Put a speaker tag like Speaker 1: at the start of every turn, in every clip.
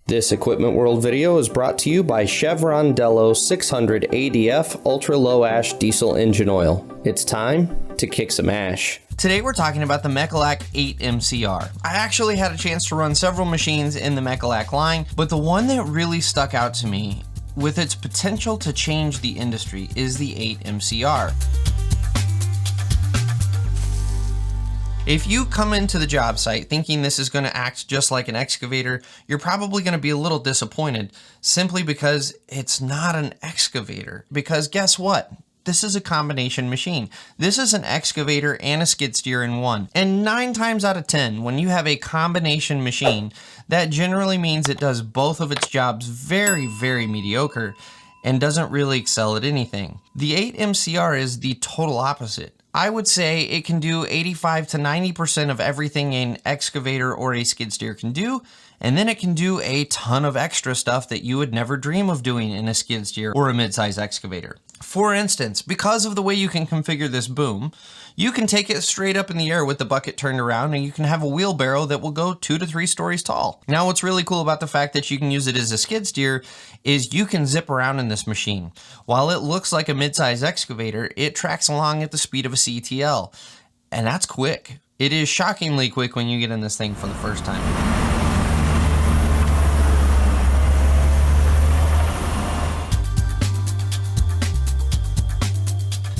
Speaker 1: This Equipment World video is brought to you by Chevron Delo 600 ADF Ultra Low Ash Diesel Engine Oil. It's time to kick some ash.
Speaker 2: Today we're talking about the Mechalak 8 MCR. I actually had a chance to run several machines in the Mechalak line, but the one that really stuck out to me with its potential to change the industry is the 8 MCR. If you come into the job site thinking this is going to act just like an excavator, you're probably going to be a little disappointed simply because it's not an excavator. Because guess what? This is a combination machine. This is an excavator and a skid steer in one. And 9 times out of 10, when you have a combination machine, that generally means it does both of its jobs very, very mediocre and doesn't really excel at anything. The 8 MCR is the total opposite. I would say it can do 85 to 90% of everything an excavator or a skid steer can do, and then it can do a ton of extra stuff that you would never dream of doing in a skid steer or a mid-size excavator. For instance, because of the way you can configure this boom, you can take it straight up in the air with the bucket turned around, and you can have a wheelbarrow that will go 2 to 3 stories tall. Now, what's really cool about the fact that you can use it as a skid steer is you can zip around in this machine. While it looks like a mid-size excavator, it tracks along at the speed of a CTL, and that's quick. It is shockingly quick when you get in this thing for the first time.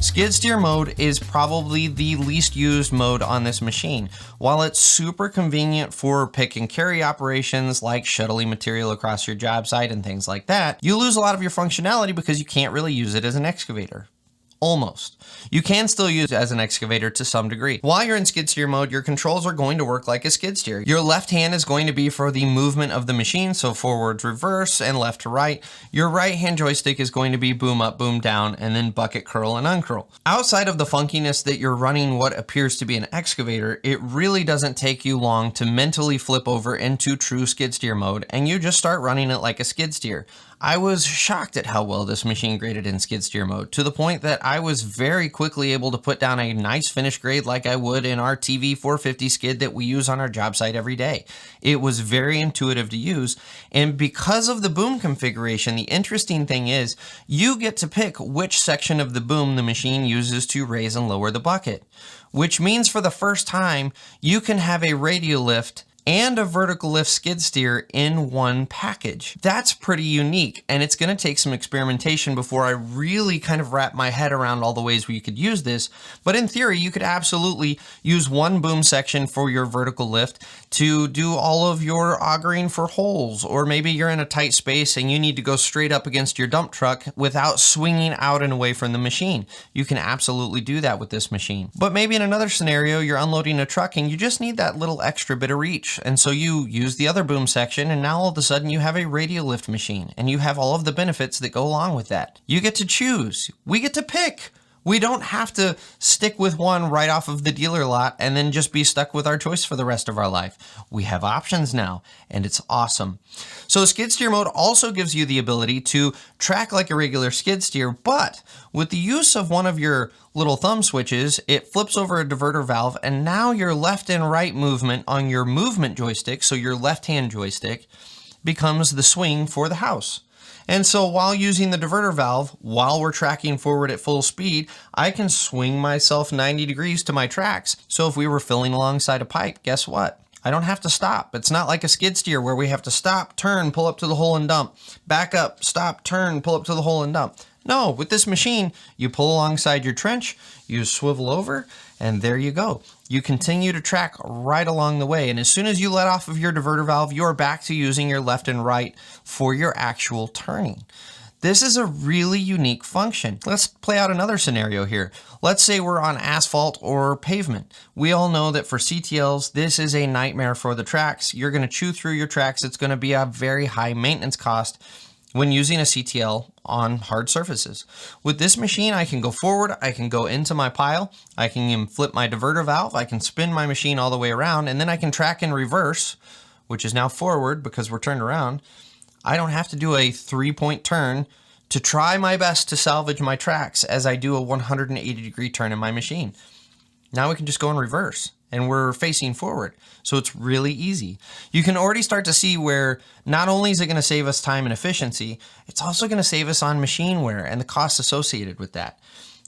Speaker 2: Skid steer mode is probably the least used mode on this machine. While it's super convenient for pick and carry operations like shuttling material across your job site and things like that, you lose a lot of your functionality because you can't really use it as an excavator. Almost. You can still use it as an excavator to some degree. While you're in skid steer mode, your controls are going to work like a skid steer. Your left hand is going to be for the movement of the machine, so forwards, reverse, and left to right. Your right hand joystick is going to be boom up, boom down, and then bucket curl and uncurl. Outside of the funkiness that you're running what appears to be an excavator, it really doesn't take you long to mentally flip over into true skid steer mode, and you just start running it like a skid steer. I was shocked at how well this machine graded in skid steer mode, to the point that I was very quickly able to put down a nice finish grade like I would in our TV 450 skid that we use on our job site every day. It was very intuitive to use, and because of the boom configuration, the interesting thing is you get to pick which section of the boom the machine uses to raise and lower the bucket, which means for the first time you can have a radial lift and a vertical lift skid steer in one package. That's pretty unique, and it's going to take some experimentation before I really kind of wrap my head around all the ways where you could use this. But in theory, you could absolutely use one boom section for your vertical lift to do all of your augering for holes, or maybe you're in a tight space and you need to go straight up against your dump truck without swinging out and away from the machine. You can absolutely do that with this machine. But maybe in another scenario, you're unloading a truck and you just need that little extra bit of reach. And so you use the other boom section, and now all of a sudden you have a radial lift machine, and you have all of the benefits that go along with that. You get to choose. We get to pick. We don't have to stick with one right off of the dealer lot and then just be stuck with our choice for the rest of our life. We have options now, and it's awesome. So skid steer mode also gives you the ability to track like a regular skid steer, but with the use of one of your little thumb switches, it flips over a diverter valve, and now your left and right movement on your movement joystick, so your left hand joystick, becomes the swing for the house. And so while using the diverter valve, while we're tracking forward at full speed, I can swing myself 90 degrees to my tracks. So if we were filling alongside a pipe, guess what? I don't have to stop. It's not like a skid steer where we have to stop, turn, pull up to the hole and dump, back up, stop, turn, pull up to the hole and dump. No, with this machine, you pull alongside your trench, you swivel over, and there you go. You continue to track right along the way, and as soon as you let off of your diverter valve, you're back to using your left and right for your actual turning. This is a really unique function. Let's play out another scenario here. Let's say we're on asphalt or pavement. We all know that for CTLs, this is a nightmare for the tracks. You're going to chew through your tracks. It's going to be a very high maintenance cost when using a CTL on hard surfaces. With this machine, I can go forward, I can go into my pile, I can flip my diverter valve, I can spin my machine all the way around, and then I can track in reverse, which is now forward because we're turned around. I don't have to do a 3-point turn to try my best to salvage my tracks as I do a 180 degree turn in my machine. Now we can just go in reverse and we're facing forward. So it's really easy. You can already start to see where not only is it going to save us time and efficiency, it's also going to save us on machine wear and the costs associated with that.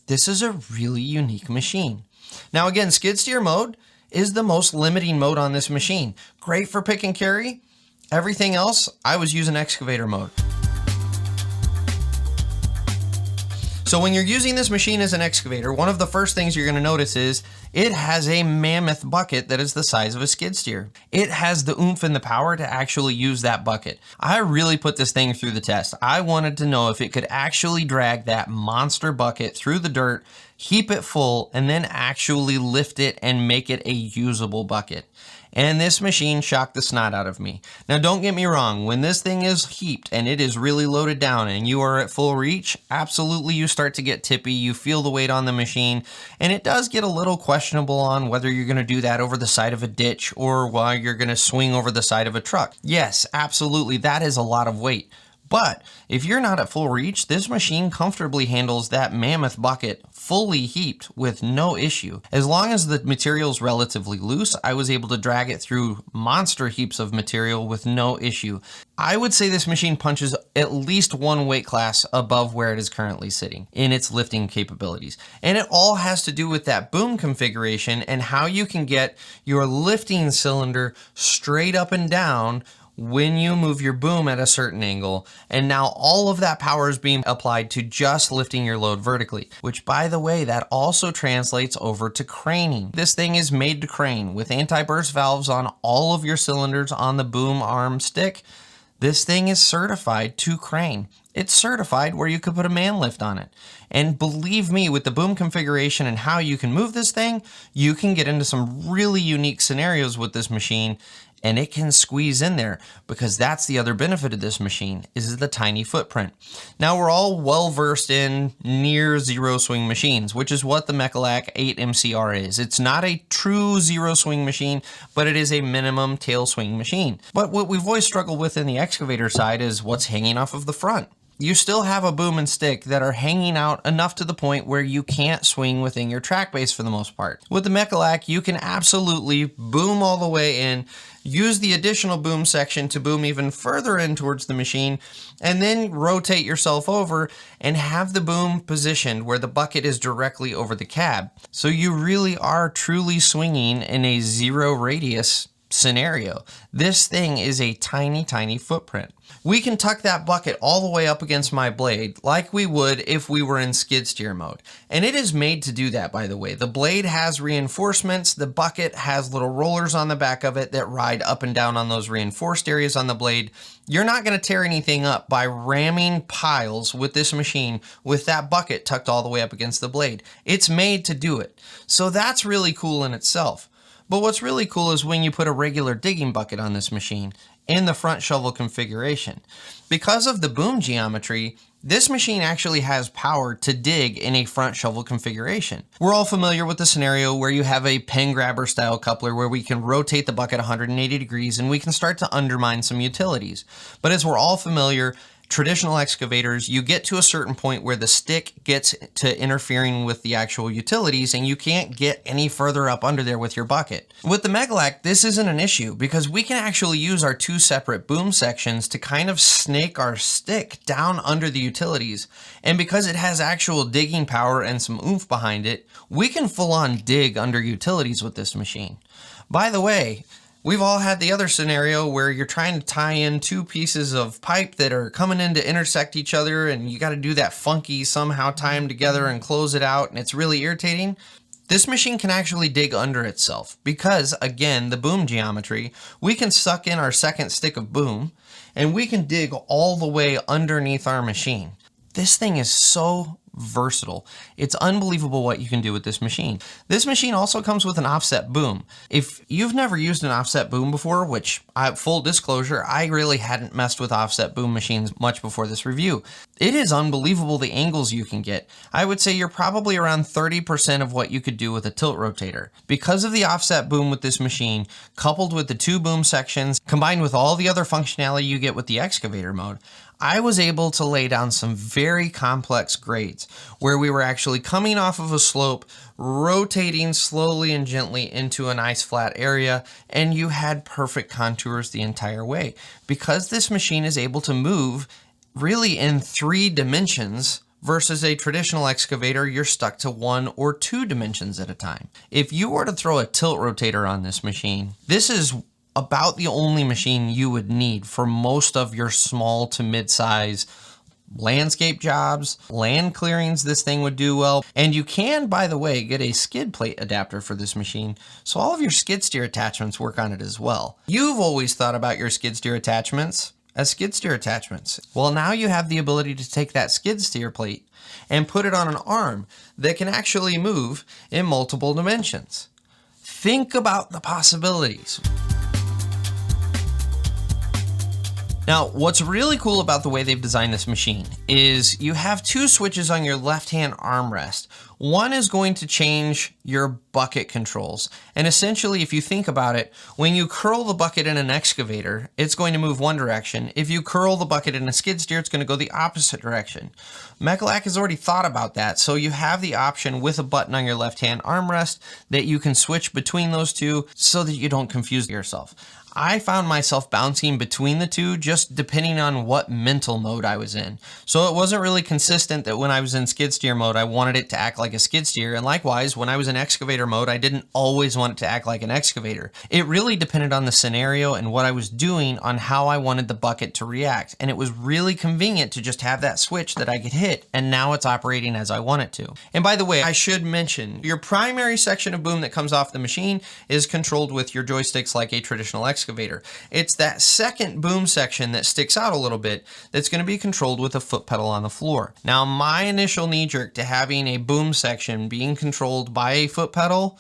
Speaker 2: This is a really unique machine. Now again, skid steer mode is the most limiting mode on this machine. Great for pick and carry. Everything else, I was using excavator mode. So when you're using this machine as an excavator, one of the first things you're going to notice is it has a mammoth bucket that is the size of a skid steer. It has the oomph and the power to actually use that bucket. I really put this thing through the test. I wanted to know if it could actually drag that monster bucket through the dirt, heap it full, and then actually lift it and make it a usable bucket. And this machine shocked the snot out of me. Now don't get me wrong, when this thing is heaped and it is really loaded down and you are at full reach, absolutely you start to get tippy, you feel the weight on the machine, and it does get a little questionable on whether you're going to do that over the side of a ditch or while you're going to swing over the side of a truck. Yes, absolutely, that is a lot of weight. But if you're not at full reach, this machine comfortably handles that mammoth bucket fully heaped with no issue. As long as the material is relatively loose, I was able to drag it through monster heaps of material with no issue. I would say this machine punches at least one weight class above where it is currently sitting in its lifting capabilities. And it all has to do with that boom configuration and how you can get your lifting cylinder straight up and down when you move your boom at a certain angle. And now all of that power is being applied to just lifting your load vertically, which by the way, that also translates over to craning. This thing is made to crane with anti-burst valves on all of your cylinders on the boom arm stick. This thing is certified to crane. It's certified where you could put a man lift on it. And believe me, with the boom configuration and how you can move this thing, you can get into some really unique scenarios with this machine, and it can squeeze in there, because that's the other benefit of this machine, is the tiny footprint. Now we're all well versed in near zero swing machines, which is what the Mechalak 8 MCR is. It's not a true zero swing machine, but it is a minimum tail swing machine. But what we've always struggled with in the excavator side is what's hanging off of the front. You still have a boom and stick that are hanging out enough to the point where you can't swing within your track base for the most part. With the Mechalak, you can absolutely boom all the way in, use the additional boom section to boom even further in towards the machine, and then rotate yourself over and have the boom positioned where the bucket is directly over the cab. So you really are truly swinging in a zero radius scenario. This thing is a tiny, tiny footprint. We can tuck that bucket all the way up against my blade like we would if we were in skid steer mode. And it is made to do that, by the way. The blade has reinforcements. The bucket has little rollers on the back of it that ride up and down on those reinforced areas on the blade. You're not going to tear anything up by ramming piles with this machine with that bucket tucked all the way up against the blade. It's made to do it. So that's really cool in itself. But what's really cool is when you put a regular digging bucket on this machine in the front shovel configuration. Because of the boom geometry, this machine actually has power to dig in a front shovel configuration. We're all familiar with the scenario where you have a pen grabber style coupler where we can rotate the bucket 180 degrees and we can start to undermine some utilities. But as we're all familiar, traditional excavators, you get to a certain point where the stick gets to interfering with the actual utilities and you can't get any further up under there with your bucket. With the Mechalak, this isn't an issue because we can actually use our two separate boom sections to kind of snake our stick down under the utilities. And because it has actual digging power and some oomph behind it, we can full on dig under utilities with this machine. By the way, we've all had the other scenario where you're trying to tie in two pieces of pipe that are coming in to intersect each other and you got to do that funky somehow tie them together and close it out, and it's really irritating. This machine can actually dig under itself because, again, the boom geometry, we can suck in our second stick of boom and we can dig all the way underneath our machine. This thing is so versatile. It's unbelievable what you can do with this machine. This machine also comes with an offset boom. If you've never used an offset boom before, which full disclosure, I really hadn't messed with offset boom machines much before this review. It is unbelievable the angles you can get. I would say you're probably around 30% of what you could do with a tilt rotator. Because of the offset boom with this machine, coupled with the two boom sections, combined with all the other functionality you get with the excavator mode, I was able to lay down some very complex grades where we were actually coming off of a slope, rotating slowly and gently into a nice flat area, and you had perfect contours the entire way. Because this machine is able to move really in 3 dimensions versus a traditional excavator, you're stuck to 1 or 2 dimensions at a time. If you were to throw a tilt rotator on this machine, this is about the only machine you would need for most of your small to mid-size landscape jobs, land clearings this thing would do well. And you can, by the way, get a skid plate adapter for this machine, so all of your skid steer attachments work on it as well. You've always thought about your skid steer attachments as skid steer attachments. Well, now you have the ability to take that skid steer plate and put it on an arm that can actually move in multiple dimensions. Think about the possibilities. Now, what's really cool about the way they've designed this machine is you have 2 switches on your left-hand armrest. One is going to change your bucket controls. And essentially, if you think about it, when you curl the bucket in an excavator, it's going to move one direction. If you curl the bucket in a skid steer, it's going to go the opposite direction. Mechalak has already thought about that, so you have the option with a button on your left-hand armrest that you can switch between those 2 so that you don't confuse yourself. I found myself bouncing between the 2 just depending on what mental mode I was in. So it wasn't really consistent that when I was in skid steer mode, I wanted it to act like a skid steer. And likewise, when I was in excavator mode, I didn't always want it to act like an excavator. It really depended on the scenario and what I was doing on how I wanted the bucket to react. And it was really convenient to just have that switch that I could hit, and now it's operating as I want it to. And by the way, I should mention, your primary section of boom that comes off the machine is controlled with your joysticks like a traditional excavator. It's that second boom section that sticks out a little bit that's going to be controlled with a foot pedal on the floor. Now, my initial knee jerk to having a boom section being controlled by a foot pedal,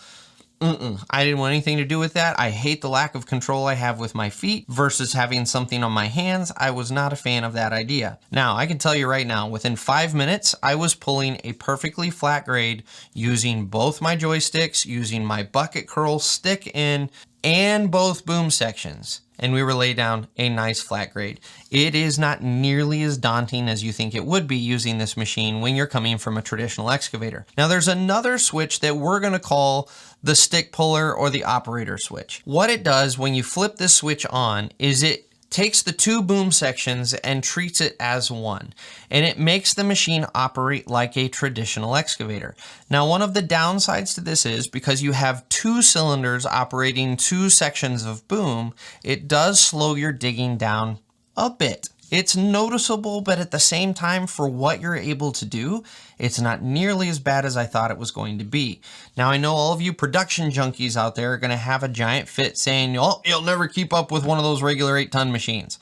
Speaker 2: I didn't want anything to do with that. I hate the lack of control I have with my feet versus having something on my hands. I was not a fan of that idea. Now, I can tell you right now, within 5 minutes, I was pulling a perfectly flat grade using both my joysticks, using my bucket curl stick in, and both boom sections. And we were laid down a nice flat grade. It is not nearly as daunting as you think it would be using this machine when you're coming from a traditional excavator. Now, there's another switch that we're going to call the stick puller or the operator switch. What it does when you flip this switch on is it takes the 2 boom sections and treats it as one, and it makes the machine operate like a traditional excavator. Now, one of the downsides to this is because you have 2 cylinders operating 2 sections of boom, it does slow your digging down a bit. It's noticeable, but at the same time, for what you're able to do, it's not nearly as bad as I thought it was going to be. Now, I know all of you production junkies out there are going to have a giant fit saying, oh, you'll never keep up with one of those regular 8-ton machines.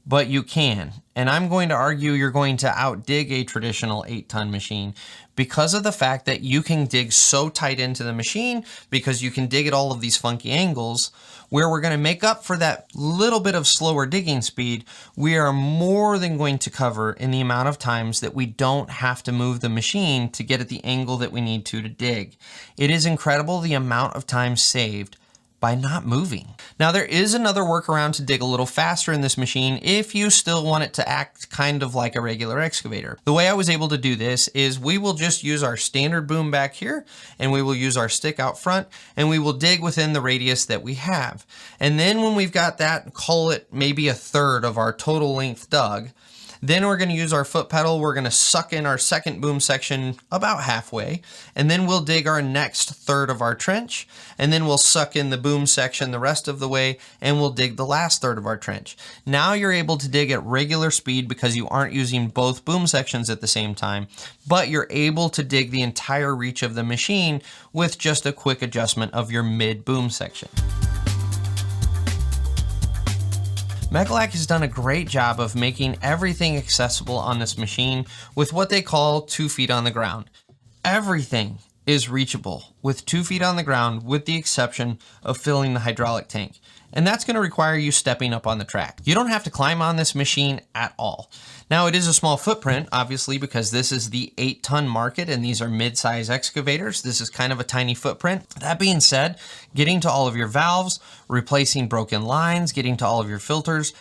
Speaker 2: But you can. And I'm going to argue you're going to outdig a traditional 8-ton machine because of the fact that you can dig so tight into the machine, because you can dig at all of these funky angles, where we're going to make up for that little bit of slower digging speed. We are more than going to cover in the amount of times that we don't have to move the machine to get at the angle that we need to dig. It is incredible the amount of time saved by not moving. Now, there is another workaround to dig a little faster in this machine if you still want it to act kind of like a regular excavator. The way I was able to do this is we will just use our standard boom back here, and we will use our stick out front, and we will dig within the radius that we have. And then when we've got that, call it maybe 1/3 of our total length dug, then we're going to use our foot pedal. We're going to suck in our second boom section about halfway, and then we'll dig our next 1/3 of our trench, and then we'll suck in the boom section the rest of the way, and we'll dig the last 1/3 of our trench. Now you're able to dig at regular speed because you aren't using both boom sections at the same time, but you're able to dig the entire reach of the machine with just a quick adjustment of your mid boom section. Mechalak has done a great job of making everything accessible on this machine with what they call 2 feet on the ground. Everything is reachable with 2 feet on the ground, with the exception of filling the hydraulic tank. And that's going to require you stepping up on the track. You don't have to climb on this machine at all. Now, it is a small footprint, obviously, because this is the 8-ton market and these are mid-size excavators. This is kind of a tiny footprint. That being said, getting to all of your valves, replacing broken lines, getting to all of your filters,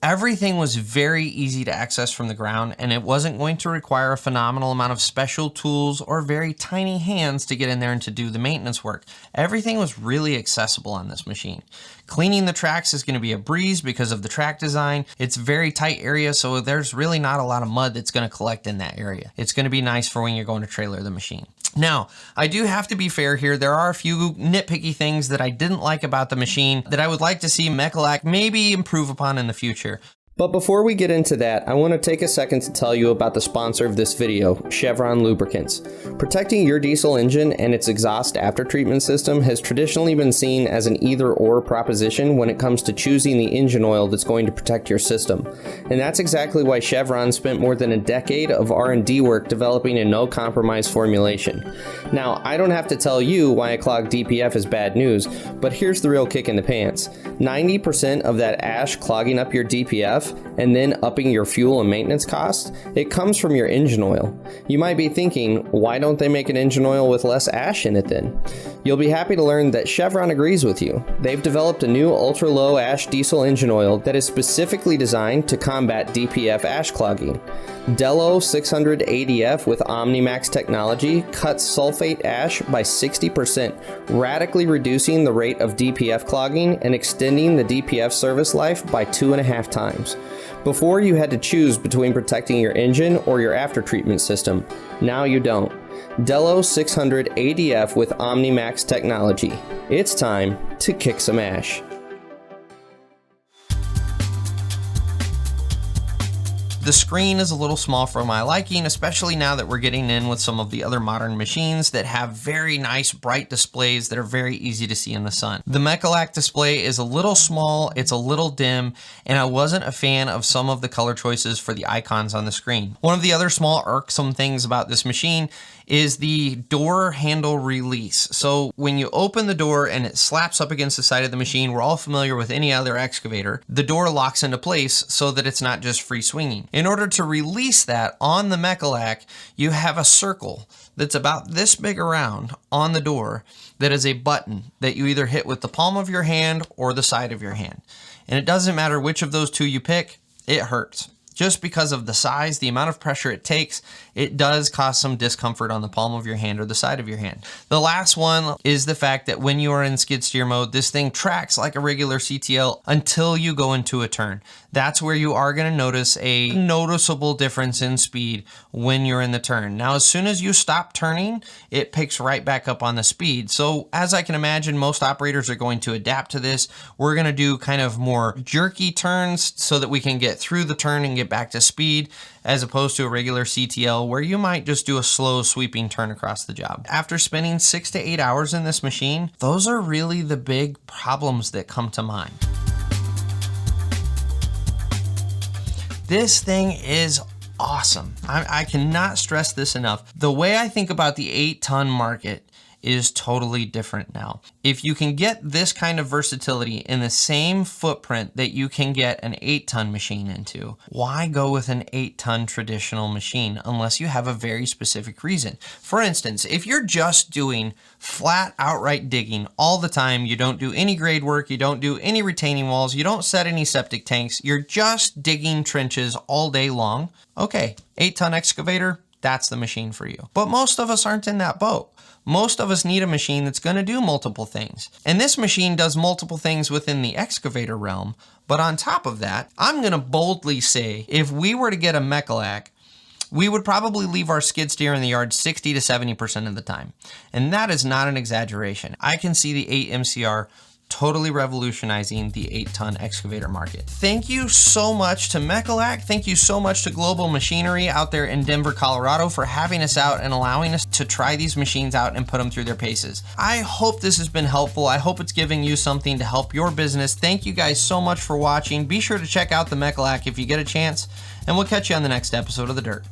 Speaker 2: Everything was very easy to access from the ground, and it wasn't going to require a phenomenal amount of special tools or very tiny hands to get in there and to do the maintenance work. Everything was really accessible on this machine. Cleaning the tracks is going to be a breeze because of the track design. It's a very tight area, so there's really not a lot of mud that's going to collect in that area. It's going to be nice for when you're going to trailer the machine. Now, I do have to be fair here. There are a few nitpicky things that I didn't like about the machine that I would like to see Mechalak maybe improve upon in the future.
Speaker 1: But before we get into that, I want to take a second to tell you about the sponsor of this video, Chevron Lubricants. Protecting your diesel engine and its exhaust aftertreatment system has traditionally been seen as an either-or proposition when it comes to choosing the engine oil that's going to protect your system. And that's exactly why Chevron spent more than a decade of R&D work developing a no-compromise formulation. Now, I don't have to tell you why a clogged DPF is bad news, but here's the real kick in the pants. 90% of that ash clogging up your DPF and then upping your fuel and maintenance costs, it comes from your engine oil. You might be thinking, why don't they make an engine oil with less ash in it then? You'll be happy to learn that Chevron agrees with you. They've developed a new ultra-low ash diesel engine oil that is specifically designed to combat DPF ash clogging. Delo 600 ADF with OmniMax technology cuts sulfate ash by 60%, radically reducing the rate of DPF clogging and extending the DPF service life by 2.5 times. Before you had to choose between protecting your engine or your aftertreatment system. Now you don't. Delo 600 ADF with OmniMax technology. It's time to kick some ash.
Speaker 2: The screen is a little small for my liking, especially now that we're getting in with some of the other modern machines that have very nice bright displays that are very easy to see in the sun. The Mechalak display is a little small, it's a little dim, and I wasn't a fan of some of the color choices for the icons on the screen. One of the other small irksome things about this machine is the door handle release. So when you open the door and it slaps up against the side of the machine, we're all familiar with any other excavator, the door locks into place so that it's not just free swinging. In order to release that on the Mechalak, you have a circle that's about this big around on the door that is a button that you either hit with the palm of your hand or the side of your hand. And it doesn't matter which of those two you pick, it hurts. Just because of the size, the amount of pressure it takes, it does cause some discomfort on the palm of your hand or the side of your hand. The last one is the fact that when you are in skid steer mode, this thing tracks like a regular CTL until you go into a turn. That's where you are going to notice a noticeable difference in speed when you're in the turn. Now, as soon as you stop turning, it picks right back up on the speed. So as I can imagine, most operators are going to adapt to this. We're going to do kind of more jerky turns so that we can get through the turn and get back to speed, as opposed to a regular CTL where you might just do a slow sweeping turn across the job. After spending 6 to 8 hours in this machine, those are really the big problems that come to mind. This thing is awesome. I cannot stress this enough. The way I think about the 8-ton market is totally different now. If you can get this kind of versatility in the same footprint that you can get an 8-ton machine into, why go with an 8-ton traditional machine unless you have a very specific reason? For instance, if you're just doing flat outright digging all the time, you don't do any grade work, you don't do any retaining walls, you don't set any septic tanks, you're just digging trenches all day long, okay, 8-ton excavator, that's the machine for you. But most of us aren't in that boat. Most of us need a machine that's going to do multiple things. And this machine does multiple things within the excavator realm. But on top of that, I'm going to boldly say, if we were to get a Mechalak, we would probably leave our skid steer in the yard 60 to 70% of the time. And that is not an exaggeration. I can see the 8 MCR totally revolutionizing the 8-ton excavator market. Thank you so much to Mechalak. Thank you so much to Global Machinery out there in Denver, Colorado for having us out and allowing us to try these machines out and put them through their paces. I hope this has been helpful. I hope it's giving you something to help your business. Thank you guys so much for watching. Be sure to check out the Mechalak if you get a chance, and we'll catch you on the next episode of The Dirt.